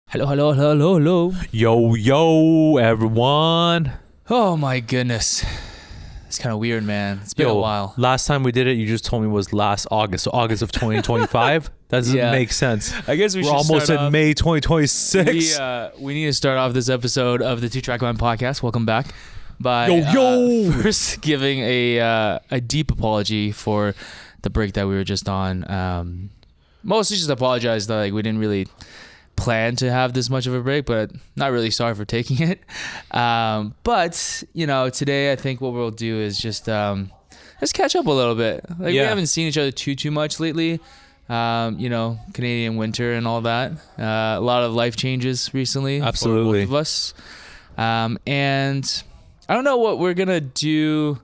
Hello. Yo, everyone. Oh my goodness. It's kind of weird, man. It's been a while. Last time we did it, you just told me was last August. So August of 2025? That doesn't make sense. I guess we're almost in May 2026. We need to start off this episode of the Two Track Mind podcast. Welcome back. By first giving a deep apology for the break that we were just on. Mostly just apologize that we didn't really plan to have this much of a break, but not really sorry for taking it. But today I think what we'll do is just catch up a little bit. We haven't seen each other too much lately. Canadian winter and all that. A lot of life changes recently. Absolutely. For both of us. And I don't know what we're gonna do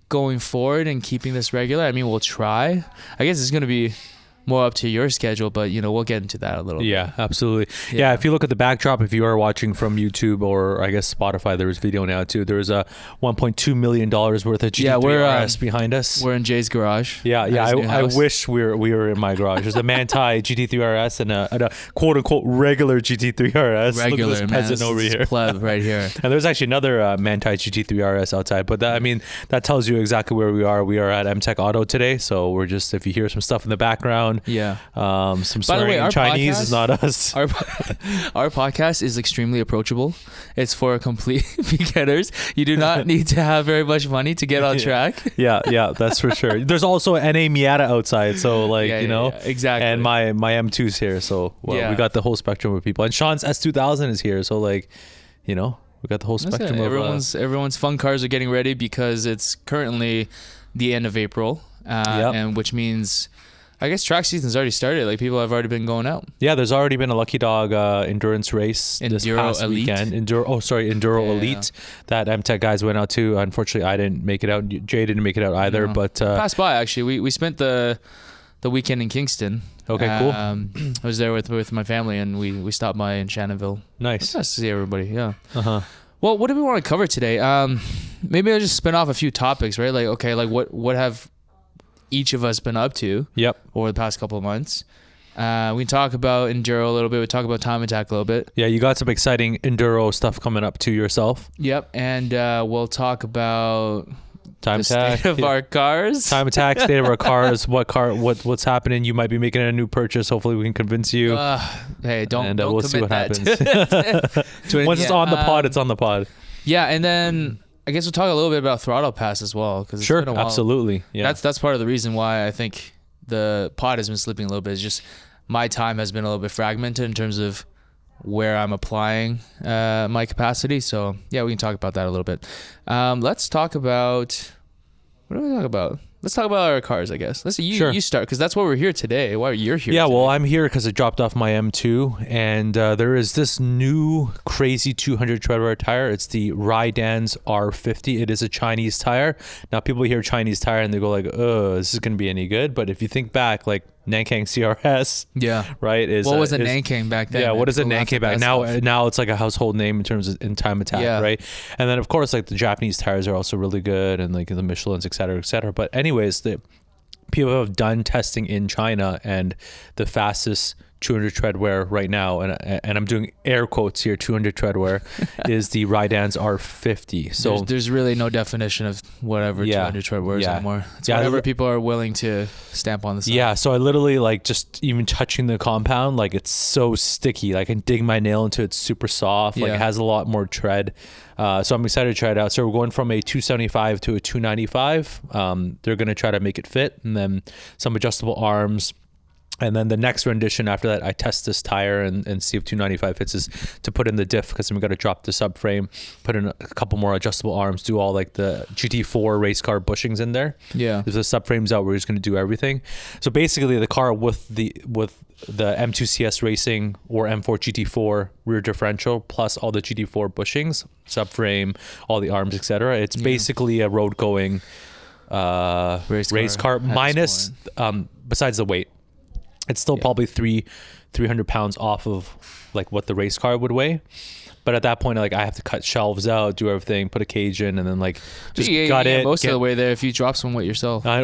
going forward and keeping this regular. I mean, we'll try. I guess it's gonna be more up to your schedule, but we'll get into that a little bit. Yeah, absolutely. Yeah, if you look at the backdrop, if you are watching from YouTube or I guess Spotify, there's video now too. There's a $1.2 million worth of GT3 RS behind us. We're in Jay's garage. I wish we were in my garage. There's a Manthey GT3 RS and a quote unquote regular GT3 RS. Regular, look at this peasant over here. Pleb right here. And there's actually another Manthey GT3 RS outside, but that tells you exactly where we are. We are at MTech Auto today, so we're just, if you hear some stuff in the background, some swearing in Chinese podcast is not us. Our podcast is extremely approachable. It's for complete beginners. You do not need to have very much money to get on track. Yeah, that's for sure. There's also NA Miata outside, so exactly. And my M2's here, so we got the whole spectrum of people. And Sean's S2000 is here, so we got the whole spectrum of everyone's fun cars are getting ready because it's currently the end of April, and which means I guess track season's already started. People have already been going out. Yeah, there's already been a Lucky Dog endurance race this past weekend. Enduro Elite that MTech guys went out to. Unfortunately, I didn't make it out. Jay didn't make it out either. No. But passed by actually. We spent the weekend in Kingston. Okay, cool. I was there with my family and we stopped by in Shannonville. Nice. Nice to see everybody. Yeah. Well, what do we want to cover today? Maybe I'll just spin off a few topics, right? What have each of us been up to over the past couple of months. We can talk about enduro a little bit. We talk about time attack a little bit. Yeah, you got some exciting enduro stuff coming up to yourself. Yep, and we'll talk about time attack, state of our cars. Time attack, state of our cars. What's happening? You might be making a new purchase. Hopefully, we can convince you. Hey, don't we'll see what happens. Once it's on the pod, it's on the pod. Yeah, and then I guess we'll talk a little bit about throttle pass as well, because it's been a while. Absolutely. Yeah, that's part of the reason why I think the pod has been slipping a little bit. Is just my time has been a little bit fragmented in terms of where I'm applying my capacity. So yeah, we can talk about that a little bit. Let's talk about what do we talk about? Let's talk about our cars, I guess. You start, because that's why we're here today. Why you're here today. Well, I'm here because I dropped off my M2, and there is this new crazy 200 tread wear tire. It's the Rydans R50. It is a Chinese tire. Now, people hear Chinese tire and they go this is going to be any good. But if you think back, Nankang CRS. Yeah. Right. What was a Nankang back then? Yeah. What is a Nankang back now? It's like a household name in terms of in time attack. Yeah. Right. And then of course the Japanese tires are also really good, and the Michelins, et cetera, et cetera. But anyways, the people have done testing in China, and the fastest 200 tread wear right now, and I'm doing air quotes here, 200 tread wear is the Rydans R50. So there's really no definition of whatever 200 tread wear is anymore. It's whatever people are willing to stamp on the side. Yeah, so I literally just even touching the compound, it's so sticky. I can dig my nail into it. It's super soft. It has a lot more tread. So I'm excited to try it out. So we're going from a 275 to a 295. They're going to try to make it fit, and then some adjustable arms. And then the next rendition after that, I test this tire and see if 295 fits, is to put in the diff, because we got to drop the subframe, put in a couple more adjustable arms, do all the GT4 race car bushings in there. Yeah. If the subframe's out, we're just going to do everything. So basically the car with the M2 CS Racing or M4 GT4 rear differential plus all the GT4 bushings, subframe, all the arms, etc. It's basically a road going race car minus besides the weight. It's still probably 300 pounds off of what the race car would weigh, But at that point, like I have to cut shelves out, do everything, put a cage in, and then like just gut it. Most of the way there if you drop some weight yourself. I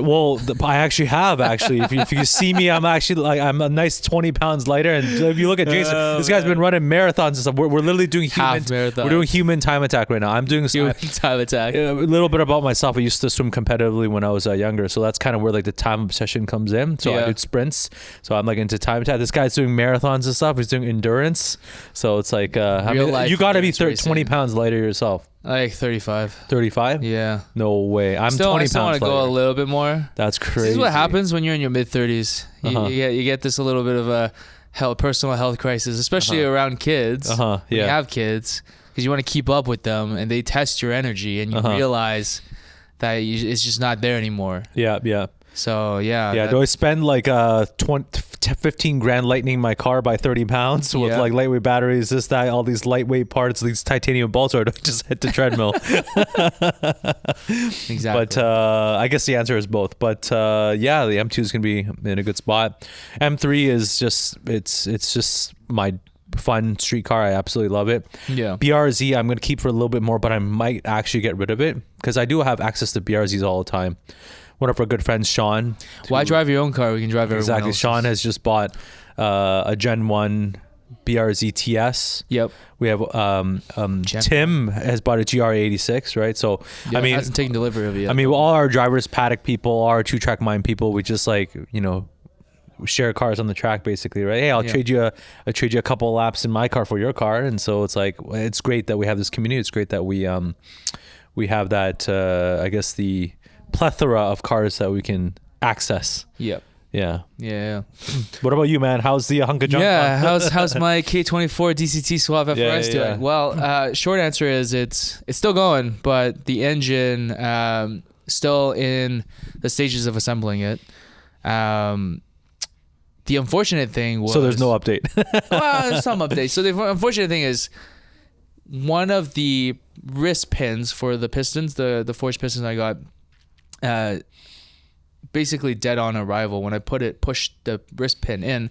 actually have if you see me, I'm actually like I'm a nice 20 pounds lighter. And if you look at Jason, this guy's been running marathons and stuff. We're literally doing human time attack right now. I'm doing human time attack. A little bit about myself. I used to swim competitively when I was younger, so that's kind of where like the time obsession comes in. So I do sprints. So I'm like into time attack. This guy's doing marathons and stuff. He's doing endurance. So it's like you got to be 20 pounds lighter yourself. Like 35. 35? Yeah. No way. I'm 20 pounds lighter. I still want to go a little bit more. That's crazy. This is what happens when you're in your mid 30s. You get this a little bit of a personal health crisis, especially around kids. When you have kids, because you want to keep up with them, and they test your energy, and you realize that it's just not there anymore. Yeah. So yeah. Do I spend like 15 grand lightening my car by 30 pounds with like lightweight batteries, this, that, all these lightweight parts, these titanium bolts, or do I just hit the treadmill? Exactly. But I guess the answer is both. But the M2 is gonna be in a good spot. M3 is just it's just my fun street car. I absolutely love it. Yeah. BRZ I'm gonna keep for a little bit more, but I might actually get rid of it because I do have access to BRZs all the time. One of our good friends, Sean. Why drive your own car? We can drive everyone Exactly. else's. Sean has just bought a Gen 1 BRZ TS. Yep. We have Tim has bought a GR86, right? So I mean, hasn't taken delivery of it yet. I mean, all our drivers, paddock people, all our 2-track mind people, we just like, share cars on the track basically, right? Hey, I'll trade you a couple of laps in my car for your car. And so it's like, it's great that we have this community. It's great that we have that I guess the plethora of cars that we can access. Yep. Yeah. What about you, man? How's the hunk of junk? Yeah, how's my K24 DCT Suave FRS doing? Well, short answer is it's still going, but the engine still in the stages of assembling it. The unfortunate thing was... So there's no update. Well, there's some updates. So the unfortunate thing is one of the wrist pins for the pistons, the forged pistons I got, basically dead on arrival. When I pushed the wrist pin in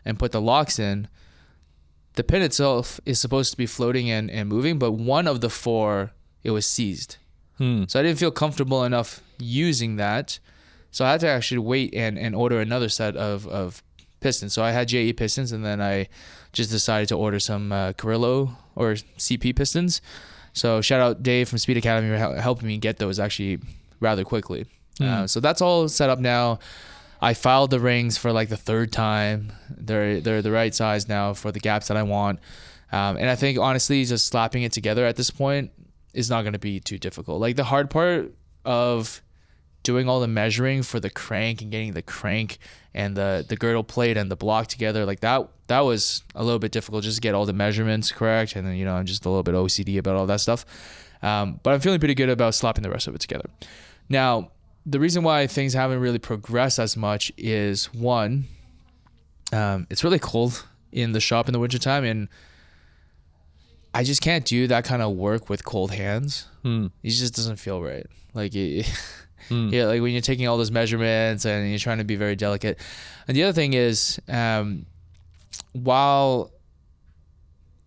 and put the locks in, the pin itself is supposed to be floating and moving, but one of the 4, it was seized. So I didn't feel comfortable enough using that. So I had to actually wait and order another set of pistons. So I had JE pistons, and then I just decided to order some Carrillo or CP pistons. So shout out Dave from Speed Academy for helping me get those actually rather quickly. So that's all set up now. I filed the rings for like the 3rd time. They're the right size now for the gaps that I want. And I think honestly, just slapping it together at this point is not going to be too difficult. Like the hard part of doing all the measuring for the crank and getting the crank and the girdle plate and the block together, like that was a little bit difficult just to get all the measurements correct. And then, I'm just a little bit OCD about all that stuff. But I'm feeling pretty good about slapping the rest of it together. Now, the reason why things haven't really progressed as much is, one, it's really cold in the shop in the wintertime, and I just can't do that kind of work with cold hands. It just doesn't feel right. Like, like when you're taking all those measurements and you're trying to be very delicate. And the other thing is,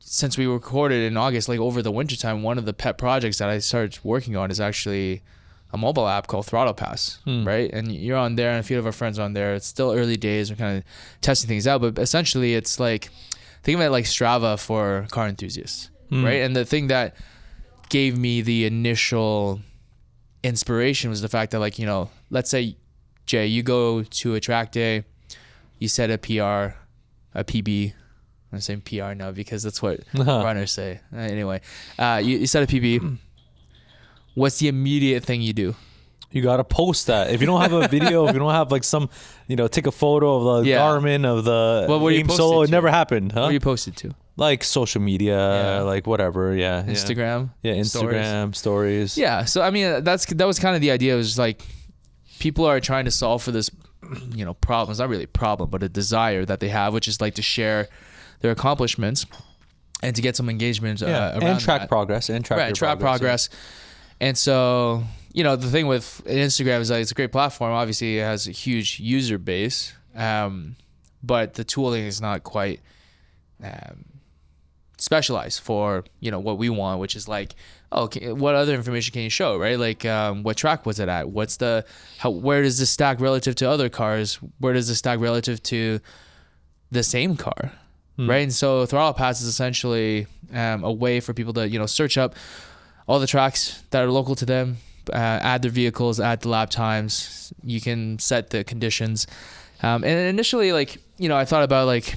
since we recorded in August, like over the wintertime, one of the pet projects that I started working on is actually a mobile app called Throttle Pass, right? And you're on there, and a few of our friends are on there. It's still early days. We're kind of testing things out, but essentially it's like, think of it like Strava for car enthusiasts, right? And the thing that gave me the initial inspiration was the fact that, like, let's say, Jay, you go to a track day, you set a PR, a PB. I'm saying PR now because that's what runners say. Anyway, you set a PB. What's the immediate thing you do? You got to post that. If you don't have a video, if you don't have like some, take a photo of the Garmin, of the AIM Solo, it never happened. Huh? What are you posted to? Like social media, like whatever. Yeah. Instagram. Yeah. Instagram stories. Yeah. So, I mean, that was kind of the idea. It was just like, people are trying to solve for this, problem. It's not really a problem, but a desire that they have, which is like to share their accomplishments and to get some engagement around and track that. progress and track progress. And so, the thing with Instagram is that it's a great platform. Obviously, it has a huge user base, but the tooling is not quite specialized for, you know, what we want, which is like, okay, what other information can you show, right? Like, what track was it at? Where does this stack relative to other cars? Where does this stack relative to the same car, right? And so Throttle Pass is essentially a way for people to, you know, search up all the tracks that are local to them, add their vehicles, add the lap times. You can set the conditions. And initially, like, you know, I thought about like,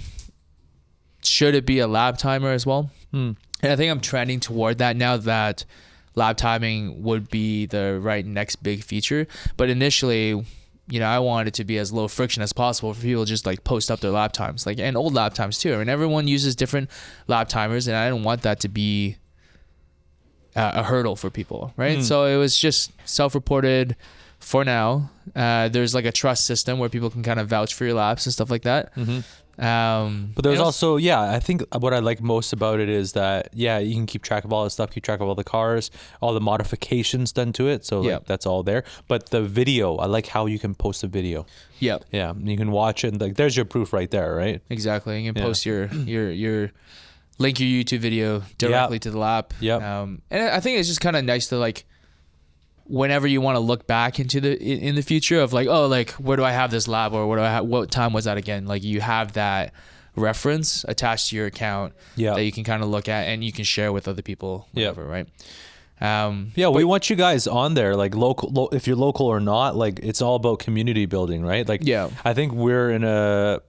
should it be a lap timer as well? And I think I'm trending toward that now, that lap timing would be the right next big feature. But initially, you know, I wanted it to be as low friction as possible for people to just like post up their lap times, like, and old lap times too. I mean, everyone uses different lap timers, and I didn't want that to be a hurdle for people, right? So it was just self-reported for now. There's like a trust system where people can kind of vouch for your laps and stuff like that. But there's also, I think what I like most about it is that, you can keep track of all this stuff, keep track of all the cars, all the modifications done to it. So like, that's all there. But the video, I like how you can post a video. Yeah, you can watch it. And like, there's your proof right there, right? Exactly. You can post your link your YouTube video directly to the lap. And I think it's just kind of nice to like, whenever you want to look back into in the future of like, oh, like, where do I have this lap, or what time was that again? Like, you have that reference attached to your account that you can kind of look at and you can share with other people, whatever, right? We want you guys on there, like local, if you're local or not, like, it's all about community building, right? Like, I think we're in a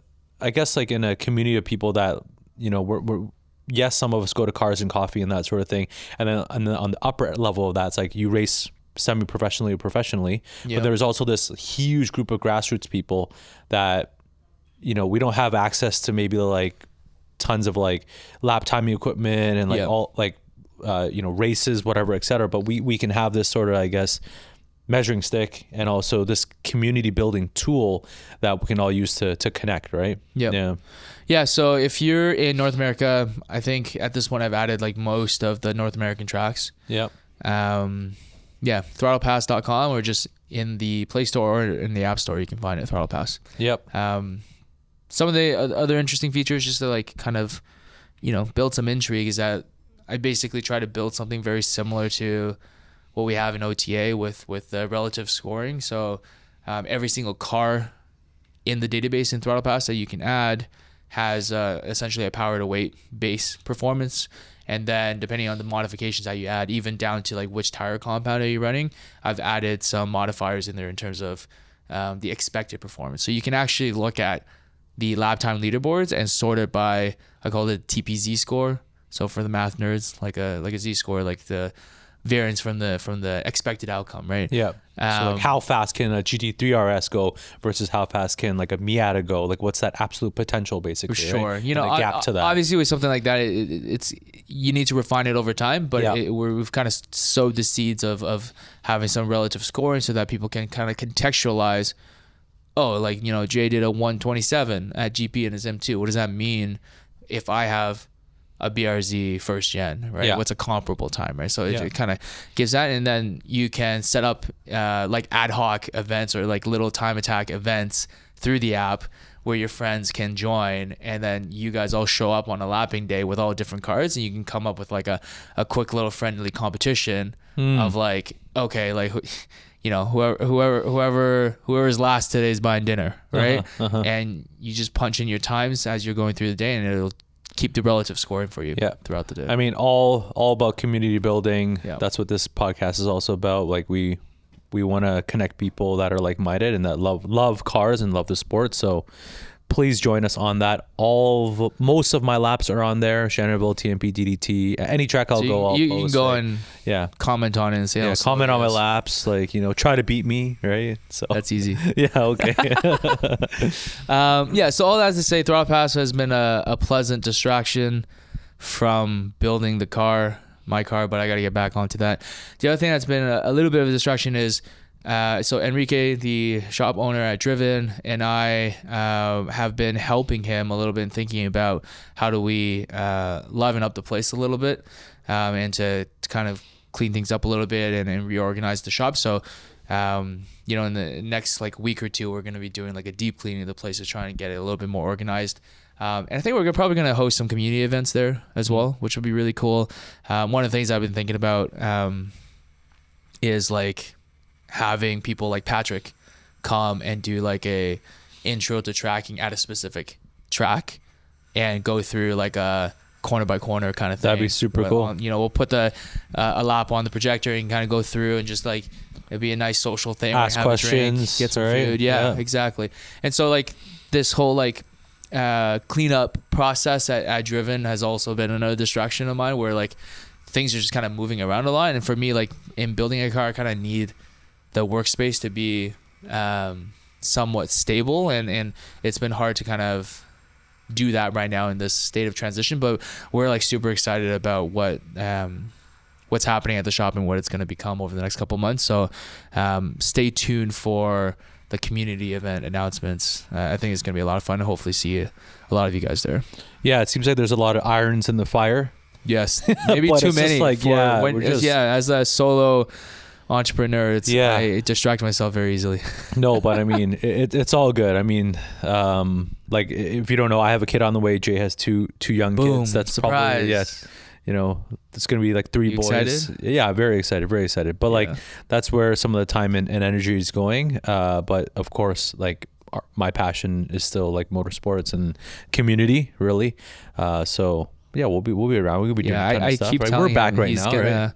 community of people that, you know, we're yes, some of us go to Cars and Coffee and that sort of thing. And then on the upper level of that, it's like you race semi-professionally or professionally, but there's also this huge group of grassroots people that, you know, we don't have access to maybe like tons of like lap timing equipment and like all like, you know, races, whatever, etc. But we can have this sort of, I guess, measuring stick and also this community building tool that we can all use to connect, right? Yeah. So if you're in North America, I think at this point I've added like most of the North American tracks. Throttlepass.com, or just in the Play Store or in the App Store, you can find it, Throttle Pass. Some of the other interesting features, just to like kind of, you know, build some intrigue, is that I basically try to build something very similar to what we have in OTA with the relative scoring. So every single car in the database in Throttle Pass that you can add has essentially a power to weight base performance. And then depending on the modifications that you add, even down to like which tire compound are you running, I've added some modifiers in there in terms of the expected performance. So you can actually look at the lap time leaderboards and sort it by, I call it TPZ score. So for the math nerds, like a Z score, like the variance from the expected outcome, right? So like how fast can a GT3 RS go versus how fast can like a Miata go? Like, what's that absolute potential, basically? For sure. Right? You know, the gap to that. Obviously with something like that, it's you need to refine it over time, but we've kind of sowed the seeds of having some relative scoring so that people can kind of contextualize, oh, like, you know, Jay did a 127 at GP in his M2. What does that mean if I have a BRZ first gen, right? What's a comparable time, right? So it kind of gives that, and then you can set up like ad hoc events or like little time attack events through the app where your friends can join, and then you guys all show up on a lapping day with all different cars, and you can come up with like a quick little friendly competition of like, okay, like, you know, whoever's last today is buying dinner, right? And you just punch in your times as you're going through the day, and it'll keep the relative scoring for you throughout the day. I mean, all about community building. That's what this podcast is also about. Like, we want to connect people that are like-minded and that love cars and love the sport. So please join us on that. Most of my laps are on there. Shannonville, TMP, DDT, any track I'll go. You can go and comment on it and say, comment on my laps. Like, you know, try to beat me, right? So that's easy. Okay. So all that to say, Throttle Pass has been a pleasant distraction from building my car, but I got to get back onto that. The other thing that's been a little bit of a distraction is, so Enrique, the shop owner at Driven, and I have been helping him a little bit and thinking about how do we liven up the place a little bit, and to kind of clean things up a little bit and reorganize the shop. So you know, in the next like week or two, we're going to be doing like a deep cleaning of the place to try and get it a little bit more organized. And I think we're probably going to host some community events there as well, which would be really cool. One of the things I've been thinking about is like having people like Patrick come and do like a intro to tracking at a specific track and go through like a corner by corner kind of thing. That'd be super cool. You know, we'll put the a lap on the projector and kind of go through and just like, it'd be a nice social thing. Ask have questions, a drink, get some food. Yeah, exactly. And so like this whole like cleanup process at Driven has also been another distraction of mine, where like things are just kind of moving around a lot. And for me, like in building a car, I kind of need the workspace to be somewhat stable, and it's been hard to kind of do that right now in this state of transition. But we're like super excited about what's happening at the shop and what it's going to become over the next couple months. So stay tuned for the community event announcements. I think it's going to be a lot of fun, and hopefully see a lot of you guys there. Yeah, it seems like there's a lot of irons in the fire. Yes, maybe too many. Like, as a solo entrepreneur, I distract myself very easily. No, but I mean, it's all good. I mean, like if you don't know, I have a kid on the way. Jay has two young kids. That's surprise. Probably, yes. You know, it's going to be like 3 boys. Excited? Yeah, very excited. But like, that's where some of the time and energy is going. But of course, like my passion is still like motorsports and community, really. So yeah, we'll be around. We'll be doing a ton of stuff. Keep right? telling We're back him right now, right?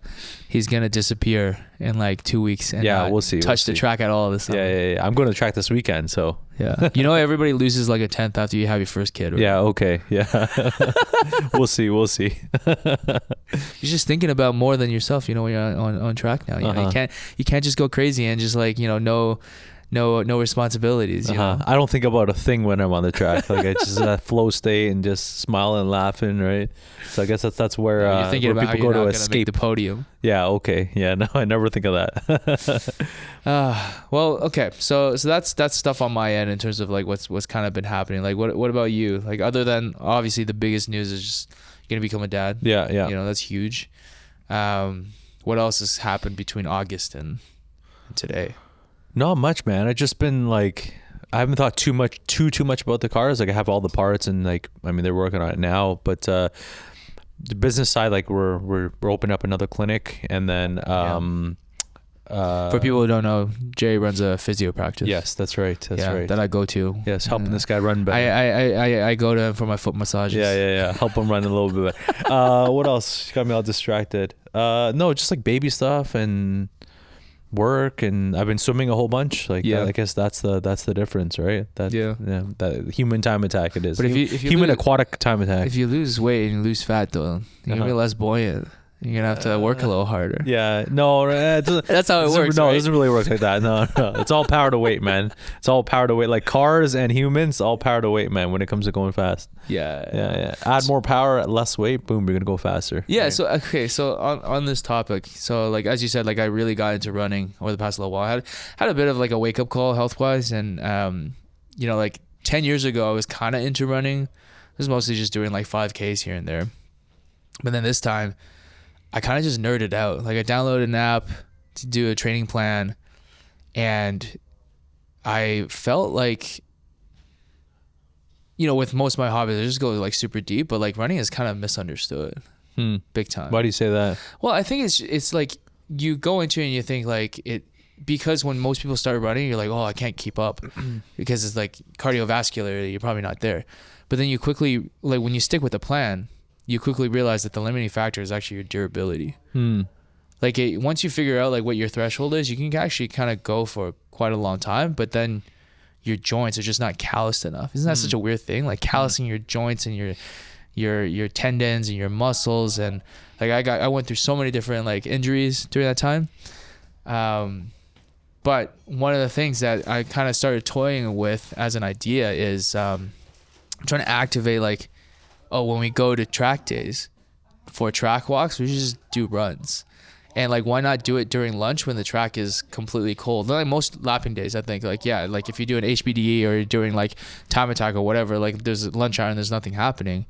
He's gonna disappear in like 2 weeks and we'll see. Touch the track at all this. Yeah. I'm going to track this weekend, so yeah. You know, everybody loses like a tenth after you have your first kid. Right? Yeah. Okay. Yeah. We'll see. You're just thinking about more than yourself. You know, when you're on track now. You know, you can't just go crazy and just like, you know, no responsibilities. You know? I don't think about a thing when I'm on the track. Like I just flow state and just smiling and laughing, right? So I guess that's where you're thinking where about people how you're go not to gonna escape make the podium. Yeah. Okay. Yeah. No, I never think of that. Well, okay. So that's stuff on my end in terms of like what's kind of been happening. Like what about you? Like other than obviously the biggest news is just you're gonna become a dad. Yeah. You know, that's huge. What else has happened between August and today? Not much, man. I just been like, I haven't thought too much about the cars. Like I have all the parts and like, I mean, they're working on it now, but the business side, like we're opening up another clinic, and then for people who don't know, Jay runs a physio practice. Yes, that's right. That's right. That I go to. Yes, helping this guy run better. I go to him for my foot massages. Yeah. Help him run a little bit better. What else got me all distracted? No, just like baby stuff and work, and I've been swimming a whole bunch. Like I guess that's the difference, right? That human time attack it is. But if you human aquatic time attack. If you lose weight and you lose fat, though, you're gonna be less buoyant. You're gonna have to work a little harder. Yeah, no, that's how it works. No, right? It doesn't really work like that. No, it's all power to weight, man. It's all power to weight. Like cars and humans, all power to weight, man. When it comes to going fast. Yeah. Add more power, less weight, boom, you're gonna go faster. Yeah. Right? So on this topic, so like as you said, like I really got into running over the past little while. I had a bit of like a wake up call health wise, and you know, like 10 years ago, I was kind of into running. I was mostly just doing like 5Ks here and there, but then this time, I kind of just nerded out. Like I downloaded an app to do a training plan, and I felt like, you know, with most of my hobbies, I just go like super deep, but like running is kind of misunderstood, big time. Why do you say that? Well, I think it's like you go into it and you think like it, because when most people start running, you're like, oh, I can't keep up because it's like cardiovascularly, you're probably not there. But then you quickly, like when you stick with the plan, you quickly realize that the limiting factor is actually your durability. Like once you figure out like what your threshold is, you can actually kind of go for quite a long time, but then your joints are just not calloused enough. Isn't that such a weird thing? Like callousing your joints and your tendons and your muscles, and like I went through so many different like injuries during that time. But one of the things that I kind of started toying with as an idea is trying to activate like, oh, when we go to track days for track walks, we should just do runs. And like, why not do it during lunch when the track is completely cold? Like most lapping days, I think, like, yeah, like if you do an HBDE or you're doing like time attack or whatever, like there's lunch hour and there's nothing happening.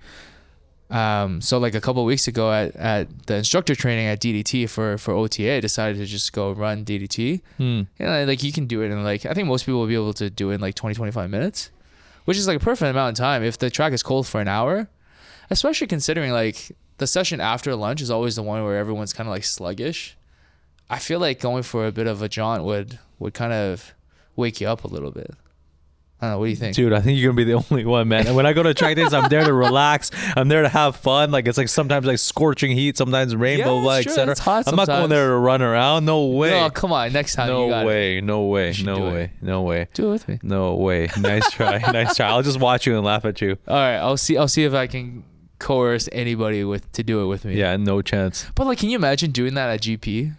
So like a couple of weeks ago at the instructor training at DDT for OTA, I decided to just go run DDT. And like you can do it in like, I think most people will be able to do it in like 20-25 minutes, which is like a perfect amount of time if the track is cold for an hour, especially considering like the session after lunch is always the one where everyone's kind of like sluggish. I feel like going for a bit of a jaunt would kind of wake you up a little bit. I don't know. What do you think? Dude, I think you're going to be the only one, man. And when I go to track days, I'm there to relax. I'm there to have fun. Like, it's like sometimes like scorching heat, sometimes rainbow, like, etc. I'm not going there to run around. No way. No, come on. Next time you got it. No way. No way. Do it with me. No way. Nice try. Nice try. I'll just watch you and laugh at you. All right. I'll see if I can coerce anybody to do it with me. Yeah, no chance. But like, can you imagine doing that at GP?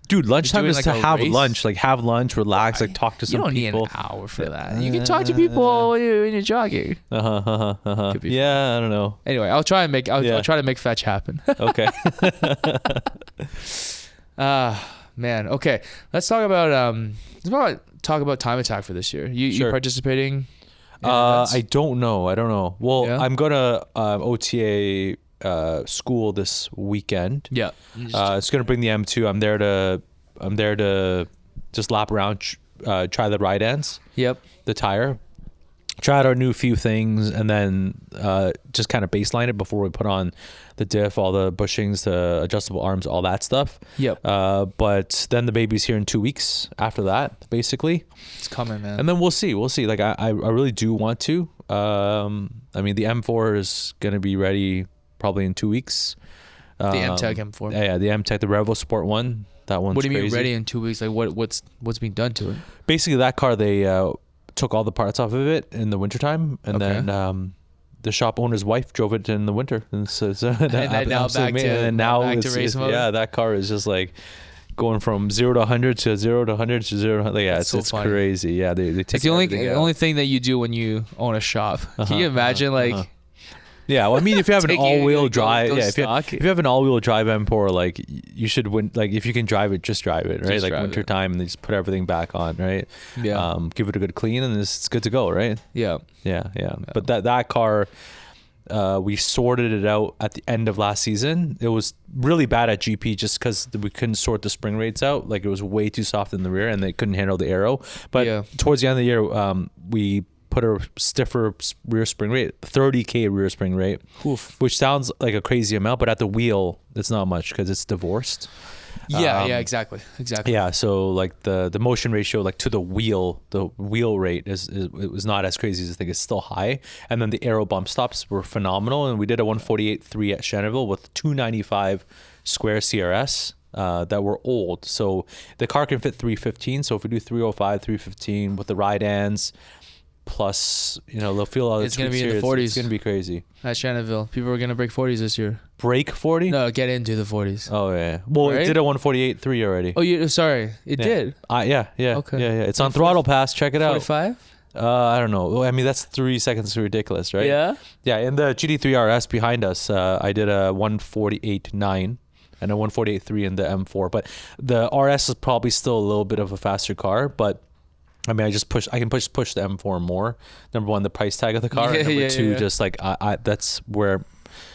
Dude, lunchtime is like to have race? Lunch. Like, have lunch, relax, like talk to some people. You don't need an hour for that. You can talk to people when you're jogging. Yeah, I don't know. Anyway, I'll try to make fetch happen. Okay. Man. Okay. Let's talk about time attack for this year. You participating? I don't know. Well, yeah? I'm gonna OTA school this weekend. Yeah. It's gonna bring the M2. I'm there to just lap around, try the ride ends. Yep. The tire. Try out our new few things, and then just kind of baseline it before we put on the diff, all the bushings, the adjustable arms, all that stuff. Yep. But then the baby's here in 2 weeks after that, basically. It's coming, man. And then we'll see. Like, I really do want to. I mean, the M4 is going to be ready probably in 2 weeks. The M-Tech M4. Yeah, the M-Tech, the Revo Sport one. That one's crazy. What do you mean ready in 2 weeks? Like, what's being done to it? Basically, that car, they took all the parts off of it in the wintertime, and then the shop owner's wife drove it in the winter, and so now back to race mode. Yeah, that car is just like going from 0 to 100 to 0 to 100 to 0 to 100. Yeah, it's crazy. Yeah, they take. It's the only thing that you do when you own a shop. Can you imagine Yeah, well, I mean, if you have an all-wheel drive, if you have an all-wheel drive M4, like you should win. Like if you can drive it, just drive it, right? Just like winter time, and they just put everything back on, right? Yeah. Give it a good clean, and it's good to go, right? Yeah. Yeah. But that car, we sorted it out at the end of last season. It was really bad at GP just because we couldn't sort the spring rates out. Like it was way too soft in the rear, and they couldn't handle the aero. But towards the end of the year, we put a stiffer rear spring rate, 30K rear spring rate. Oof. Which sounds like a crazy amount, but at the wheel, it's not much because it's divorced. Yeah, exactly. Yeah, so like the motion ratio, like to the wheel rate it was not as crazy as I think. It's still high, and then the aero bump stops were phenomenal. And we did a 148.3 at Cheneville with 295 square CRS. That were old, so the car can fit 315. So if we do 305, 315 with the ride ends. Plus, they'll feel all it's going to be in the 40s. It's going to be crazy. At Cheneville, people are going to break 40s this year. Break 40? No, get into the 40s. Oh, yeah. Well, right? It did a 148.3 already. Oh, sorry. It did? Yeah. Okay. Yeah. It's on Throttle Pass. Check it out. 45? I don't know. I mean, that's 3 seconds ridiculous, right? Yeah? Yeah, in the GT3 RS behind us, I did a 148.9 and a 148.3 in the M4. But the RS is probably still a little bit of a faster car, but I mean, I can push the M4 more. Number one, the price tag of the car. And number two, just like that's where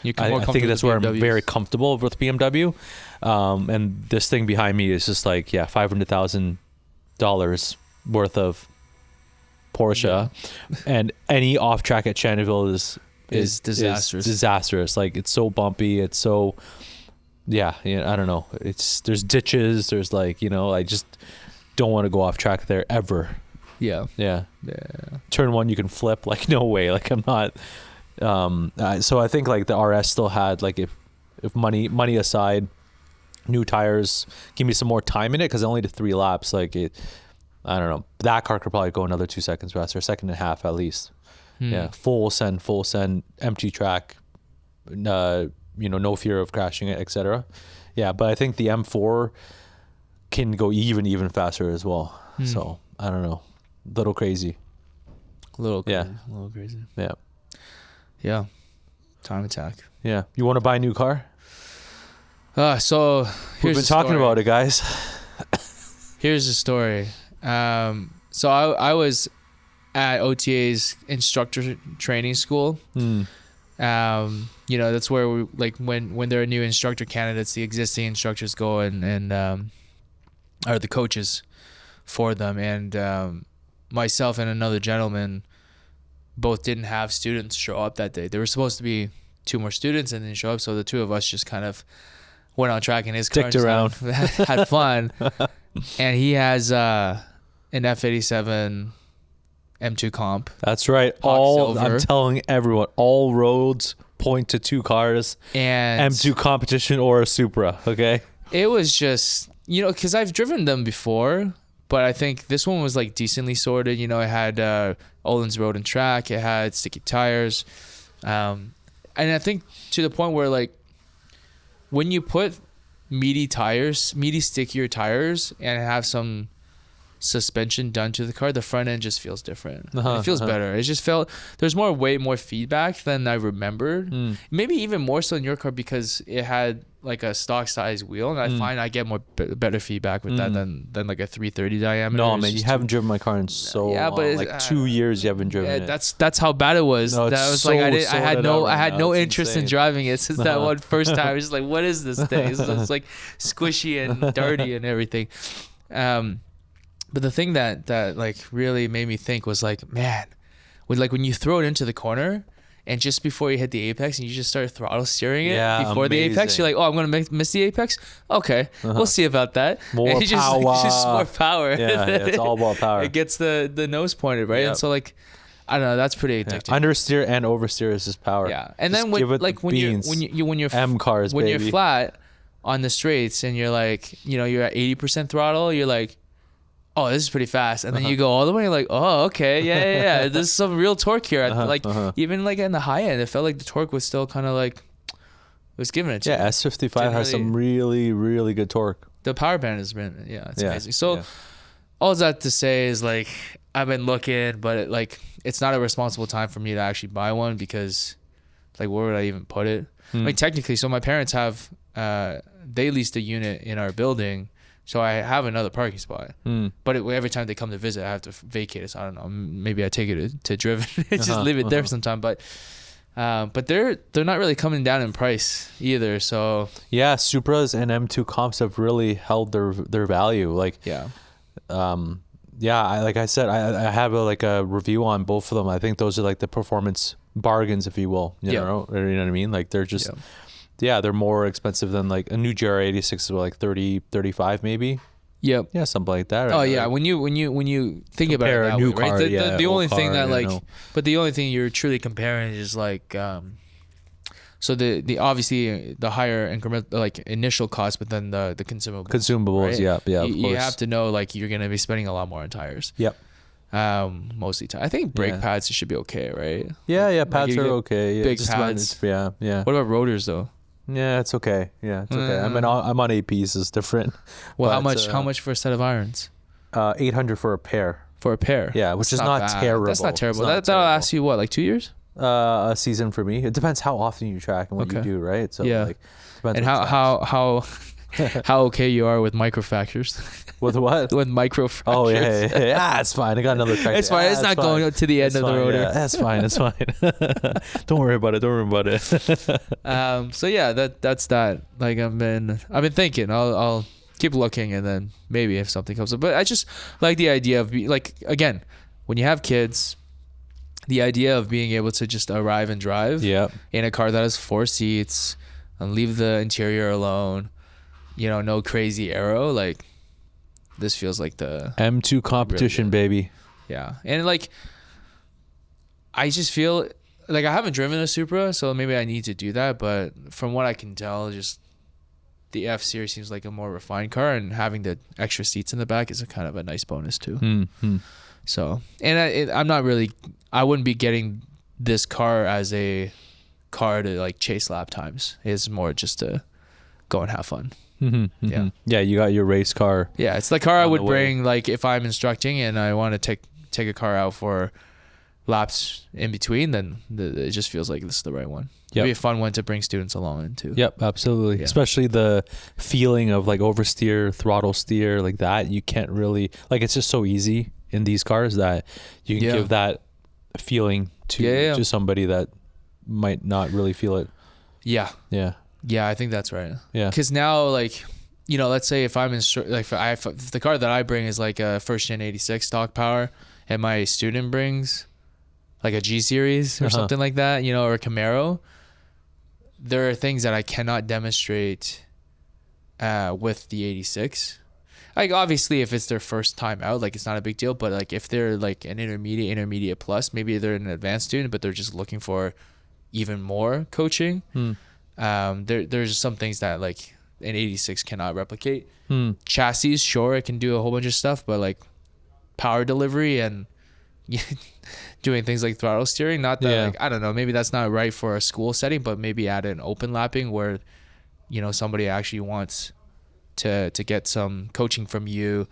I think that's where I'm very comfortable with BMW. And this thing behind me is just like $500,000 worth of Porsche, and any off track at Cheneville is disastrous. Like it's so bumpy. It's so I don't know. There's ditches. There's like I just don't want to go off track there ever. Yeah. Turn one, you can flip. Like no way. Like I'm not. So I think like the RS still had like if money aside, new tires, give me some more time in it because I only did 3 laps. Like I don't know. That car could probably go another 2 seconds faster, 1.5 seconds at least. Yeah. Full send, empty track. No fear of crashing it, etc. Yeah, but I think the M4 can go even faster as well. So I don't know, little crazy. A little crazy. Yeah. Time attack. Yeah. You want to buy a new car? So we've been talking about it, guys. Here's the story. So I was at OTA's instructor training school. That's where we, like when there are new instructor candidates, the existing instructors go and are the coaches for them. And myself and another gentleman both didn't have students show up that day. There were supposed to be 2 more students and didn't show up, so the 2 of us just kind of went on track in his car, sticked around, had fun. And he has an F87 M2 comp. That's right. I'm telling everyone, all roads point to 2 cars, and M2 competition or a Supra. Okay. It was just, because I've driven them before, but I think this one was like decently sorted. It had Olin's Road and Track. It had sticky tires. And I think to the point where, like, when you put meaty, stickier tires and have some suspension done to the car, the front end just feels different. It feels better. It just felt there's way more feedback than I remembered. Maybe even more so in your car because it had like a stock size wheel, and I find I get better feedback with that than like a 330 diameter. No, man, you haven't driven my car in so long. But like 2 years you haven't driven it. That's how bad it was. No, that was so like I had no it's interest insane. in driving it since that one first time. I was just like, what is this thing? It's like squishy and dirty and everything. But the thing that like really made me think was like, man, when you throw it into the corner and just before you hit the apex and you just start throttle steering it before the apex, you're like, oh, I'm going to miss the apex? Okay, we'll see about that. More and power. Just more power. Yeah, it's all about power. It gets the nose pointed, right? Yep. And so, like, I don't know, that's pretty addictive. Understeer and oversteer is just power. Yeah. And just then when you're M cars, when baby. you're flat on the straights and you're like, you're at 80% throttle, you're like, oh, this is pretty fast. And then you go all the way, you're like, oh, okay, yeah. There's some real torque here. Even like in the high end, it felt like the torque was still kind of like, it was giving it to you. S55 has some really, really good torque. The power band has been, it's amazing. So all that to say is, like, I've been looking, but it's not a responsible time for me to actually buy one because, like, where would I even put it? I mean, technically, so my parents have, they leased a unit in our building. So I have another parking spot, but every time they come to visit, I have to vacate it. So I don't know. Maybe I take it to Driven and just leave it there sometime. But they're not really coming down in price either. So yeah, Supras and M2 comps have really held their value. Like like I said, I have a review on both of them. I think those are like the performance bargains, if you will. You know what I mean? Like they're just. Yeah, they're more expensive than like a new GR86 is like 30, 35 maybe. Yep. Yeah, something like that. Right? Oh yeah, when you think about it, a new way, car, right? The only thing that but the only thing you're truly comparing is like, so the obviously the higher increment like initial cost, but then the consumables. Right? Yeah. You have to know like you're gonna be spending a lot more on tires. Yep. Mostly I think brake pads should be okay, right? Yeah. Pads are okay. Yeah, big pads. Yeah. What about rotors though? Yeah, it's okay. Yeah, it's okay. I mean, I'm on APs. It's different. Well, but, how much for a set of irons? 800 for a pair. For a pair. Yeah, which is not terrible. That's not terrible. That'll last you what, like 2 years? A season for me. It depends how often you track and what you do, right? So yeah. Depends and how okay you are with microfractures. With what? With microfractures. Oh yeah, it's fine. I got another track. It's fine. It's not going to the end of the rotor. Yeah, that's fine. It's fine. Don't worry about it. So yeah, that's that. Like I've been thinking. I'll keep looking, and then maybe if something comes up. But I just like the idea of like, again, when you have kids, the idea of being able to just arrive and drive in a car that has 4 seats and leave the interior alone. No crazy aero, like. This feels like the M2 competition, really baby. Yeah. And like, I just feel like I haven't driven a Supra, so maybe I need to do that. But from what I can tell, just the F-Series seems like a more refined car, and having the extra seats in the back is a kind of a nice bonus too. Mm-hmm. So, and I wouldn't be getting this car as a car to like chase lap times. It's more just to go and have fun. Mm-hmm. Yeah, you got your race car. Yeah, it's the car I would bring like if I'm instructing and I want to take a car out for laps in between, then it just feels like this is the right one. It'd be a fun one to bring students along in too. Yep, absolutely. Yeah. Especially the feeling of like oversteer, throttle steer, like that. You can't really like, it's just so easy in these cars that you can give that feeling to somebody that might not really feel it. Yeah. Yeah. Yeah, I think that's right. Yeah. Because now, like, you know, let's say if I'm in, like, if the car that I bring is like a first gen 86 stock power, and my student brings like a G series or something like that, you know, or a Camaro, there are things that I cannot demonstrate with the 86. Like, obviously, if it's their first time out, like, it's not a big deal. But like, if they're like an intermediate plus, maybe they're an advanced student, but they're just looking for even more coaching. There's some things that like an 86 cannot replicate. Chassis, sure, it can do a whole bunch of stuff, but like power delivery and doing things like throttle steering, not that like, I don't know, maybe that's not right for a school setting, but maybe at an open lapping where, you know, somebody actually wants to get some coaching from you,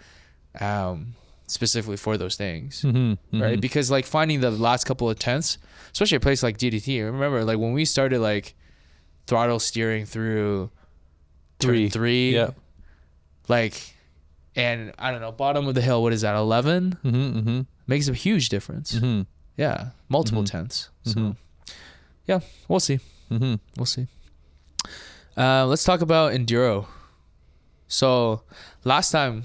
specifically for those things, right? Because like finding the last couple of tenths, especially a place like DDT, remember like when we started like throttle steering through turn 3, like, and I don't know, bottom of the hill, what is that, 11? Makes a huge difference. Yeah, multiple tenths. So yeah, we'll see. We'll see. Let's talk about enduro. So last time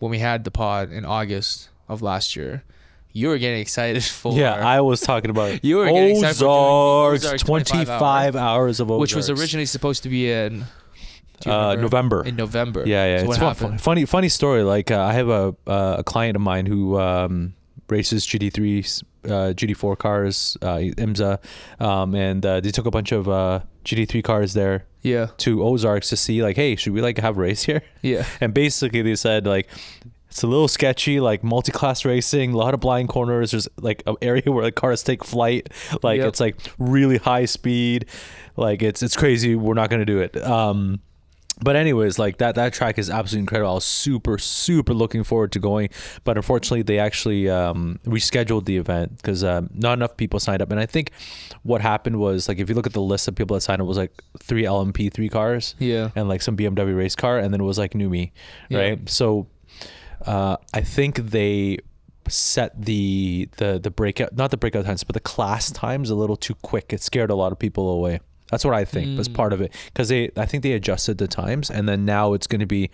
when we had the pod in August of last year, you were getting excited for... Yeah, I was talking about you were getting excited for Ozarks, 25 hours of Ozarks. Which was originally supposed to be in... November. In November. Yeah. So it's what happened? Funny story. Like I have a client of mine who races GT3s, GT4 cars, IMSA, and they took a bunch of GT3 cars there to Ozarks to see like, hey, should we like have a race here? Yeah. And basically they said like, it's a little sketchy, like multi-class racing, a lot of blind corners. There's like an area where the cars take flight. Like it's like really high speed. Like it's crazy. We're not going to do it. But anyways, like that track is absolutely incredible. I was super looking forward to going, but unfortunately they actually rescheduled the event because not enough people signed up. And I think what happened was, like, if you look at the list of people that signed up, was like 3 LMP3 cars, and like some BMW race car, and then it was like Numi, right? So I think they set the breakout, not the breakout times, but the class times a little too quick. It scared a lot of people away. That's what I think was part of it, because I think they adjusted the times, and then now it's going to be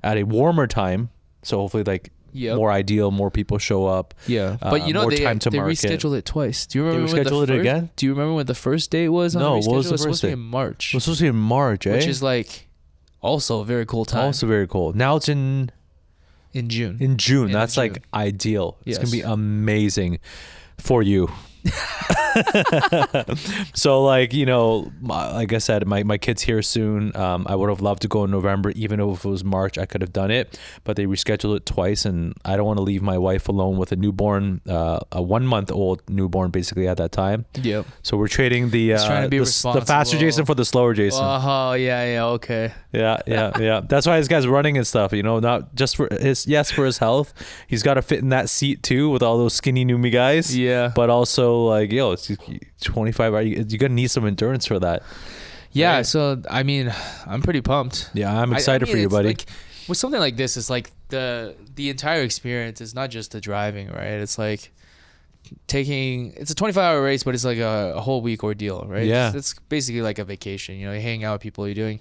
at a warmer time, so hopefully like more ideal, more people show up. But you know, they rescheduled it twice. Do you remember they rescheduled it again? Do you remember what the first date was? No, what was the first first date? It was supposed to be in March. It was supposed to be in March, which is like also a very cool time. Also very cool. Now it's in June. That's like ideal. It's gonna be amazing for you. So like, you know, like I said, my kid's here soon. I would have loved to go in November. Even if it was March, I could have done it, but they rescheduled it twice, and I don't want to leave my wife alone with a newborn, a 1-month-old newborn basically at that time. So we're trading the faster Jason for the slower Jason. Oh yeah, okay. Yeah. That's why this guy's running and stuff, you know, not just for his health. He's got to fit in that seat too with all those skinny Numi guys. But also like, yo, it's 25 hours. You're gonna need some endurance for that. Right? So I mean, I'm pretty pumped. I'm excited for you, buddy. Like, with something like this, it's like the entire experience is not just the driving, right? It's like it's a 25-hour race, but it's like a whole week ordeal, right? It's basically like a vacation. You know, you hang out with people, you're doing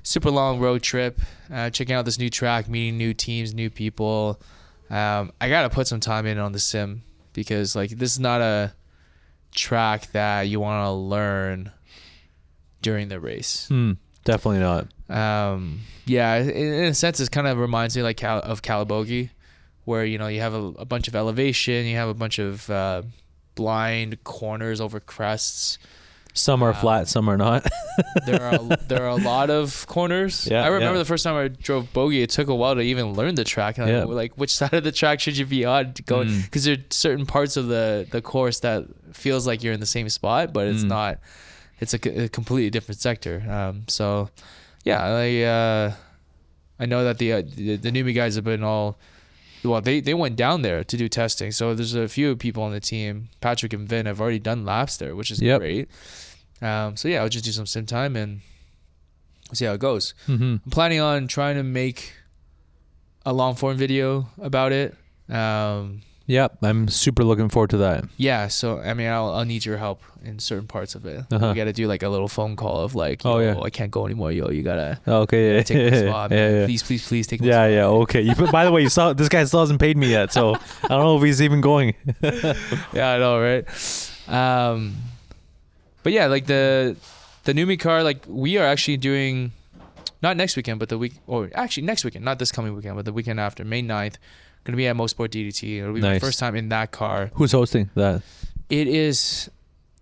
super long road trip, checking out this new track, meeting new teams, new people. I gotta put some time in on the sim, because like this is not a track that you want to learn during the race. Definitely not. In a sense, it kind of reminds me like of Calabogie, where, you know, you have a bunch of elevation, you have a bunch of blind corners over crests. Some are flat, some are not. there are a lot of corners. I remember the first time I drove Bogey, it took a while to even learn the track. And I'm like, which side of the track should you be on to go? Because there are certain parts of the course that feels like you're in the same spot, but it's not. It's a completely different sector. I know that the Numi guys have been they went down there to do testing. So there's a few people on the team, Patrick and Vin, have already done laps there, which is great. I'll just do some sim time and see how it goes. I'm planning on trying to make a long form video about it. Yep, I'm super looking forward to that. Yeah, so I mean, I'll need your help in certain parts of it. Uh-huh. We got to do like a little phone call of like, I can't go anymore, yo. You gotta Okay, yeah, take my spot, man. yeah. Please take my spot. Yeah, okay. By the way, you saw this guy still hasn't paid me yet, so I don't know if he's even going. Yeah, I know, right? But yeah, like the Numi car, like we are actually doing, not next weekend, but next weekend, not this coming weekend, but the weekend after, May 9th. Gonna be at Mosport DDT. It'll be my first time in that car. Who's hosting that? It is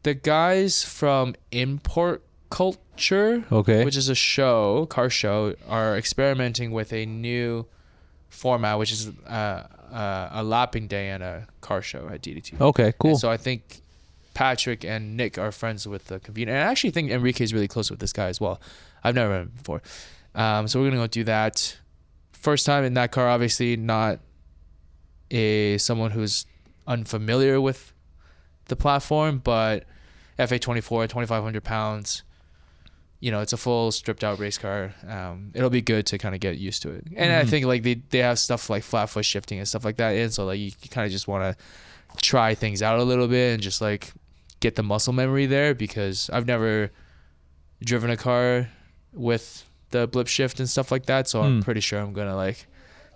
the guys from Import Culture, which is a car show, are experimenting with a new format, which is a lapping day and a car show at DDT. Okay, cool. And so I think Patrick and Nick are friends with the convener, and I actually think Enrique is really close with this guy as well. I've never met him before, so we're gonna go do that. First time in that car, obviously not someone who's unfamiliar with the platform, but FA24 at 2,500 pounds, it's a full stripped out race car. It'll be good to kind of get used to it. And I think like they have stuff like flat foot shifting and stuff like that in, so like you kind of just want to try things out a little bit and just like get the muscle memory there, because I've never driven a car with the blip shift and stuff like that, so I'm pretty sure I'm gonna like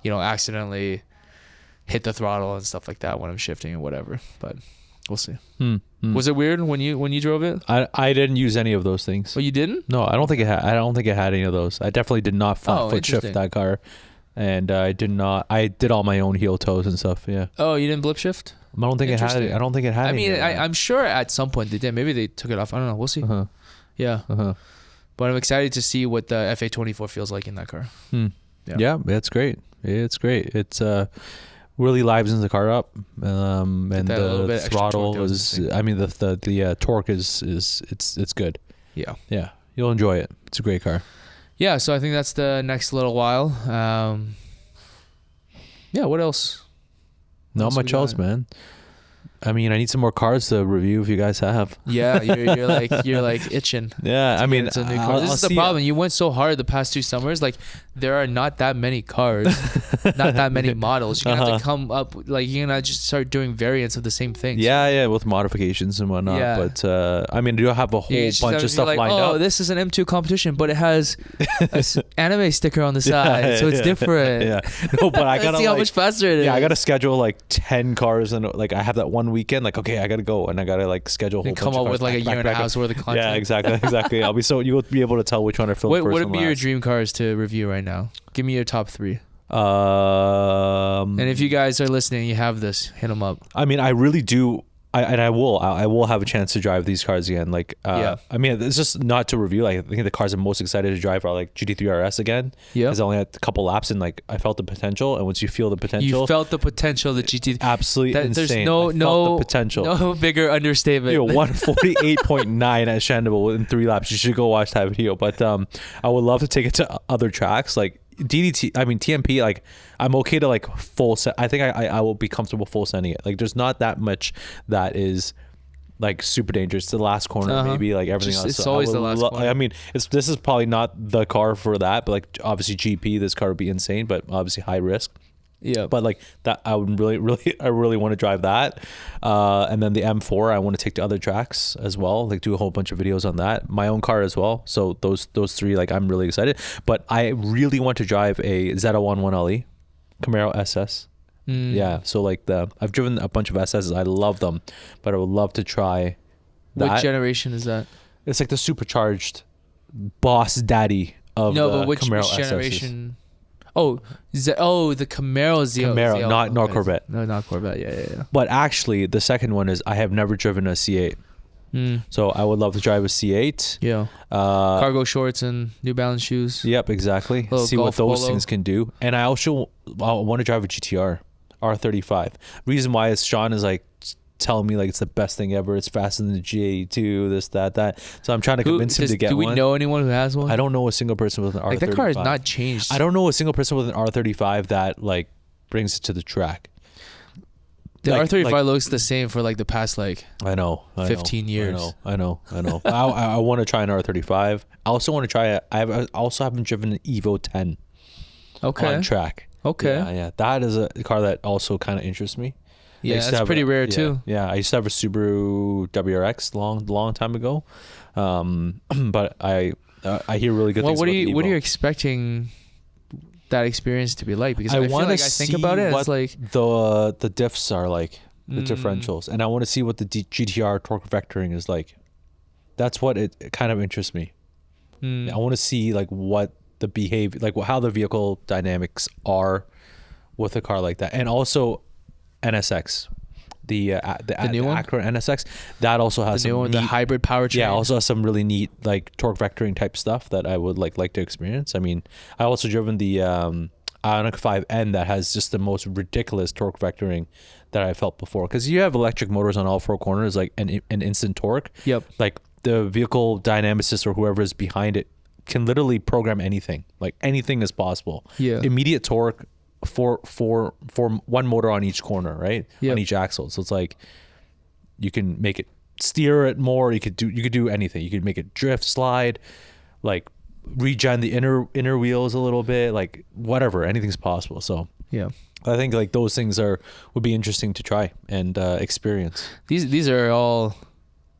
accidentally hit the throttle and stuff like that when I'm shifting and whatever, but we'll see. Was it weird when you drove it? I didn't use any of those things. Oh, you didn't? No, I don't think it had any of those. I definitely did not flat foot shift that car, and I did all my own heel toes and stuff. Yeah. Oh, you didn't blip shift? I don't think it had it. I don't think it had. I mean, I'm sure at some point they did. Maybe they took it off. I don't know. We'll see. Yeah. But I'm excited to see what the FA24 feels like in that car. Yeah, it's great. It's great. It's really livens the car up, and the throttle is. I mean, the torque is it's good. Yeah, you'll enjoy it. It's a great car. Yeah, so I think that's the next little while. Yeah, what else? Not much else, man. I mean, I need some more cars to review if you guys have. Yeah, you're like itching. Yeah, I mean, this is the problem. You went so hard the past 2 summers. Like, there are not that many cars, not that many models. You're gonna have to come up, like, you're gonna just start doing variants of the same things. Yeah, with modifications and whatnot. Yeah. But I mean, you have a whole bunch of stuff lined up. Oh, this is an M2 competition, but it has an anime sticker on the side, so it's different. Yeah, no, but I gotta see how much faster it is. Yeah, I gotta schedule like 10 cars, and like I have that one weekend. Like, okay, I gotta go, and I gotta like schedule a whole bunch of cars. Come up with like a year and a half's worth of content. Yeah, exactly. You'll be able to tell which one I filmed first. What would be your dream cars to review right now? Give me your top 3. And if you guys are listening, you have this, hit them up. I mean, I really do. I will have a chance to drive these cars again. Like, I mean, it's just not to review. Like, I think the cars I'm most excited to drive are like GT3 RS again. Yeah, because I only had a couple laps and like I felt the potential. And once you feel the potential, the GT, absolutely insane. There's no potential, no bigger understatement. 148.9 at Shandable in 3 laps. You should go watch that video. But I would love to take it to other tracks like DDT. I mean TMP. Like, I'm okay to like full set. I think I will be comfortable full sending it. Like, there's not that much that is like super dangerous. The last corner, maybe, like everything else. It's always the last corner. I mean, this is probably not the car for that, but like obviously GP, this car would be insane, but obviously high risk. Yeah, but like that, I would really want to drive that. And then the M4, I want to take to other tracks as well. Like, do a whole bunch of videos on that. My own car as well. So those 3, like, I'm really excited. But I really want to drive a Z01 1LE Camaro SS. Yeah. So like I've driven a bunch of SSs. I love them, but I would love to try that. What generation is that? It's like the supercharged boss daddy of which generation? Oh, the Camaro ZL. Camaro, not Corvette. No, not Corvette. Yeah. But actually, the second one is I have never driven a C8. So I would love to drive a C8. Yeah. Cargo shorts and New Balance shoes. Yep, exactly. See what those things can do. And I also want to drive a GTR R35. Reason why is Sean is like telling me like it's the best thing ever. It's faster than the G82, this, that. So I'm trying to convince him to get one. Do we know anyone who has one? I don't know a single person with an R35. Like, that car has not changed. I don't know a single person with an R35 that like brings it to the track. The R35 looks the same for like the past like 15 years. I know. I want to try an R35. I also want to try it. I also haven't driven an Evo 10 on track. Okay. Yeah. That is a car that also kind of interests me. Yeah, that's pretty rare too. Yeah, I used to have a Subaru WRX long time ago, but I hear really good things. What are you expecting that experience to be like? Because I feel like I think about it, it's like the diffs are like, the differentials, and I want to see what the GTR torque vectoring is like. That's what it kind of interests me. I want to see like what the behavior, like how the vehicle dynamics are with a car like that, and also NSX, the new one, Acura NSX, that also has the new one, the hybrid powertrain. Yeah, also has some really neat like torque vectoring type stuff that I would like to experience. I mean, I also driven the Ioniq 5N that has just the most ridiculous torque vectoring that I felt before, because you have electric motors on all four corners, like an instant torque. Yep. Like the vehicle dynamicist or whoever is behind it can literally program anything. Like anything is possible. Yeah. Immediate torque for one motor on each corner, right? Yep. On each axle. So it's like you can make it steer it more. You could do anything. You could make it drift, slide, like regen the inner wheels a little bit, like whatever. Anything's possible. So yeah, I think like those things would be interesting to try and experience. These are all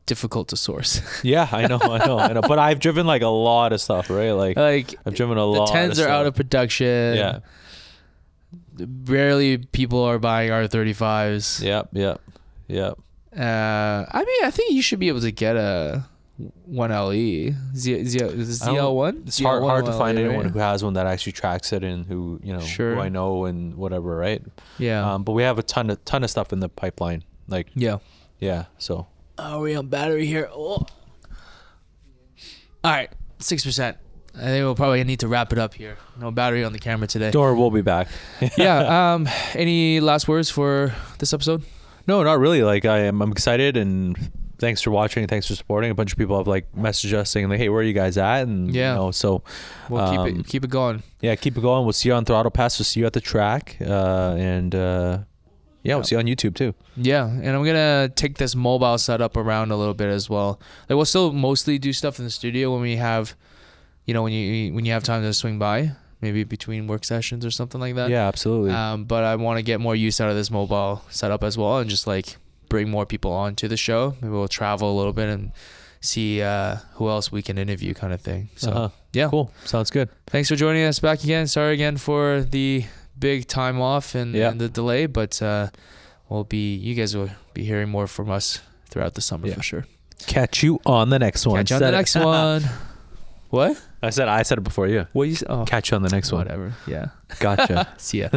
difficult to source. Yeah, I know. But I've driven like a lot of stuff, right? Like I've driven a lot. The 10s are out of production. Yeah. Rarely people are buying R35s. Yep. I mean, I think you should be able to get a 1LE. ZL1? It's hard to find anyone who has one that actually tracks it and who, who I know and whatever, right? Yeah. But we have a ton of stuff in the pipeline. Like yeah. So are we on battery here? Oh. All right, 6%. I think we'll probably need to wrap it up here. No battery on the camera today. Or we'll be back. Yeah. Any last words for this episode? No, not really. Like I'm excited, and thanks for watching. Thanks for supporting. A bunch of people have like messaged us saying like, "Hey, where are you guys at?" And so we'll keep it going. Yeah, keep it going. We'll see you on Throttle Pass. We'll see you at the track, we'll see you on YouTube too. Yeah, and I'm gonna take this mobile setup around a little bit as well. Like we'll still mostly do stuff in the studio when we have, when you have time to swing by, maybe between work sessions or something like that. Yeah, absolutely. But I want to get more use out of this mobile setup as well, and just like bring more people onto the show. Maybe we'll travel a little bit and see who else we can interview, kind of thing. So yeah, cool. Sounds good. Thanks for joining us back again. Sorry again for the big time off and the delay, but you guys will be hearing more from us throughout the summer for sure. Catch you on the next one. Catch you on the next one. What? I said it before you. What you said? Oh, catch you on the next one. Whatever. Yeah. Gotcha. See ya.